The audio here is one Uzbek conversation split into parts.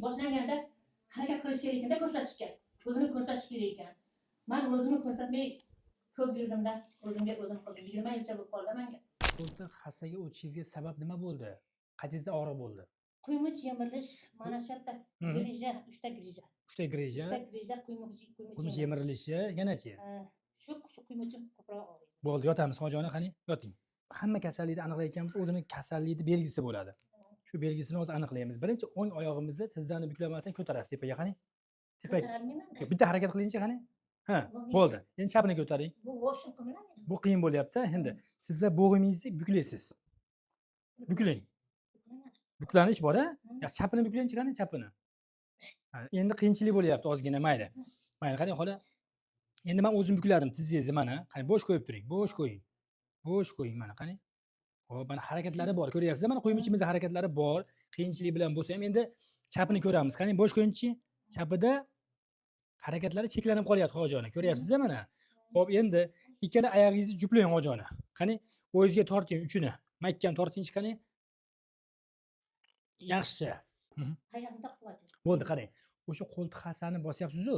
boshlanganda harakat qilish kerak ekanda ko'rsatishga. O'zini ko'rsatish kerak ekan. Men o'zimni ko'rsatmay ko'p yurdimda, o'zimga o'zim qildim. 20 yilcha bo'lib qoldi menga. Qo'ltiq hassaga o'tishingizga sabab nima bo'ldi? Qaytingizda og'riq bo'ldi? Quymoch yemirilish, mana shu yerda grija, 3 ta grija. 3 ta grija. 3 ta grija quymoch yemirilishi, yanachi? Shu quymochim ko'proq og'riydi. Bo'ldi, yotamiz Hojiona, qani, yoting. Hamma kasallikni aniqlayotganimiz o'zining kasallikni belgisi bo'ladi. Shu belgisini hozir aniqlaymiz. Birinchi o'ng oyog'imizni tizzani buklamasdan ko'tarasiz tepaga, qani. Tepaga. Bitta harakat qilingchi, qani. Ha, bo'ldi. Endi chapini ko'taring. Bu voshim qilinadi. Bu qiyin bo'lyapti. Endi tizza bo'g'ingizni buklaysiz. Buklang. Buklanish bor-a? Chapini buklangchi, qani, chapini. Endi qiyinchilik bo'lyapti ozgina, mayli. Mayli, qani, xola. Endi men o'zim bukladim tizzangizni, mana. Qani, bo'sh qo'yib turing. Bo'sh qo'ying. Bo'sh qo'ying, mana, qani. Xo'p, mana harakatlari bor, ko'ryapsiz? Mana qo'ymichimizda harakatlari bor. Qiyinchilik bilan bo'lsa ham endi chapini ko'ramiz. Qani, bo'sh qo'yingchi. Chapida harakatlari cheklanib qolyapti Hojiona. Ko'ryapsiz-a mana? Xo'p, endi ikkala oyog'ingizni juplang Hojiona. Qani, o'zingizga torting uchini. Mahkam tortingchi, qani. Yaxshi. Hayotda quvvat. Bo'ldi, qarang. O'sha qo'ltiq hassani bosyapsiz-ku,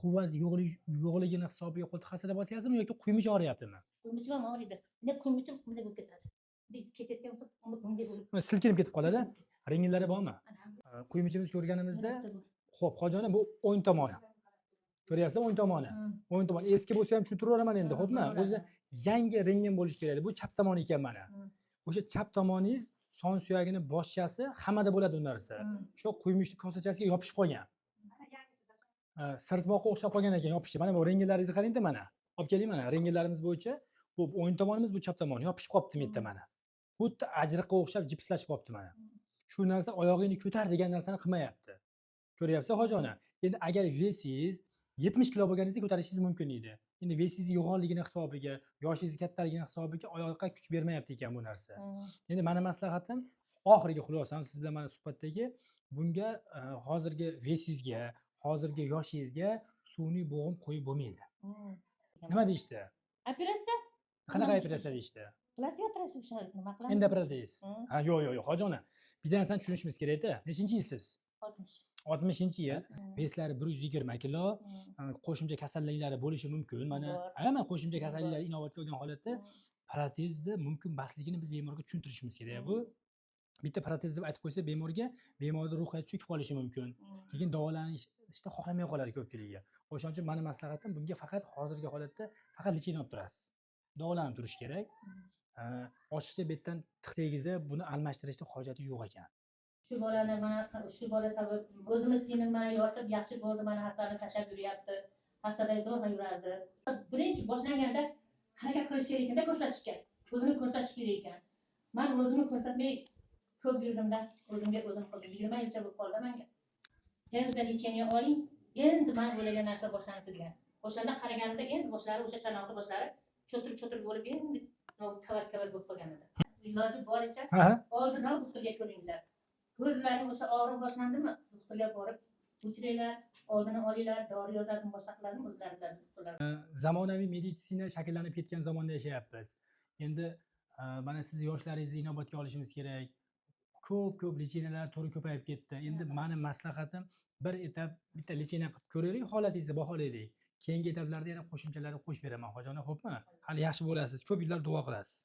quvvat yo'qligini hisobiga qo'ltiq hassada bosyapsizmi yoki quymish og'riyaptimi? Quymichim ham og'riydi. Ne quymichim bunday bo'lib ketadi. Ketayotgan bunday bo'lib. Silkinib ketib qoladi. Rengillari bormi? Quymichimizni ko'rganimizda, xo'p, Hojiona, bu o'ng tomoni. Ko'ryapsizmi, o'ng tomoni? O'ng tomoni eski bo'lsa ham tushuntiraman endi, xo'pmi? O'zi yangi rentgen bo'lish kerak. Bu chap tomoni ekan mana. O'sha chap tomoningiz son suyagini boshchasi hammada bo'ladi u narsa. Shu quymichni kosachasiga yopishib qolgan. Sirtmoqqa o'xshab qolgan ekan, yopishib. Mana bu rengenlaringizni qarang-da mana. Olib keling mana, rengenlarimiz bo'yicha bu o'ng tomonimiz, bu chap tomoni yopishib qolibdi bu yerda mana. Xuddi ajriqqa o'xshab jipslashib qolibdi mana. Shu narsa oyog'ingni ko'tar degan narsani qilmayapti. Ko'ryapsiz Hojiona? Endi agar vesingiz 70 kilo bo'lganingizda ko'tarishingiz mumkin edi. Endi vesingiz yo'g'onligini hisobiga, yoshingiz kattaligini hisobiga oyoqqa kuch bermayapti ekan bu narsa. Endi meni maslahatim, oxirgi xulosam siz bilan mana suhbatdagi, bunga hozirgi vesingizga, hozirgi yoshingizga sun'iy bo'g'im qo'yib bo'lmaydi. Nima deyishdi? Operatsiya? Qanaqa operatsiya deyishdi? Plastik operatsiya o'sha nima qilamiz? Endi operatsiya. Ha, yo'q, Hojiona. Bitta narsani tushunishimiz kerak-da. Nechinchi yilsiz? 60. 60-yil. Veslari 120 kilo. Qo'shimcha kasalliklari bo'lishi mumkin. Mana, mana qo'shimcha kasalliklar inobatga olgan holatda protezni mumkin basligini biz bemorga tushuntirishimiz kerak. Bu bitta protez deb aytib qo'ysa bemorga, bemorning ruhiyati cho'kib qolishi mumkin. Keyin davolanishni xohlamay qoladi ko'pchiligi. O'shaning uchun meni maslahatim, bunga faqat hozirgi holatda faqat lecheniya olib turasiz. Davolanib turish kerak. Oshiqcha betdan tixtagiza buni almashtirishning hojati yo'q ekan. Shu bolani mana shu bola sabab o'zimiz singlim mana yotib yaxshi bo'ldi, mana hassani tashab yuryapti. Hassada zo'rg'a yurardi. Birinchi boshlanganda harakat qilish kerak ekanda ko'rsatishga. O'zini ko'rsatish kerak ekan. Men o'zimni ko'rsatmay ko'p yurdimda, o'zimga o'zim qildim. 20 yilcha bo'lib qoldi menga. Tezda lecheniya oling. Endi men o'ylagan narsa boshlanib turgan. O'shanda qaraganimda endi boshlari o'sha chanoqli boshlari cho'tir bo'lib endi kavat bo'lib qolgan edi. Iloji boricha oldinroq doktorga ko'ringlar. Ko'zlaring o'sha og'riq boshlandimi? Doktorga borib o'chiringlar, oldini olinglar, dori yozardim, boshqa qilardim o'zlaridan doktorlar. Zamonaviy meditsina shakllanib ketgan zamonda yashayapmiz. Endi mana siz yoshlaringizni inobatga olishimiz kerak. Ko'p lecheniyalar turi ko'payib ketdi. Endi meni maslahatim, bir etap bitta lecheniya qilib ko'raylik, holatingizni baholaylik. Keyingi etaplarda yana qo'shimchalarni qo'shib beraman Hojiona, xo'pmi? Hali yaxshi bo'lasiz. Ko'p yillar duo qilasiz.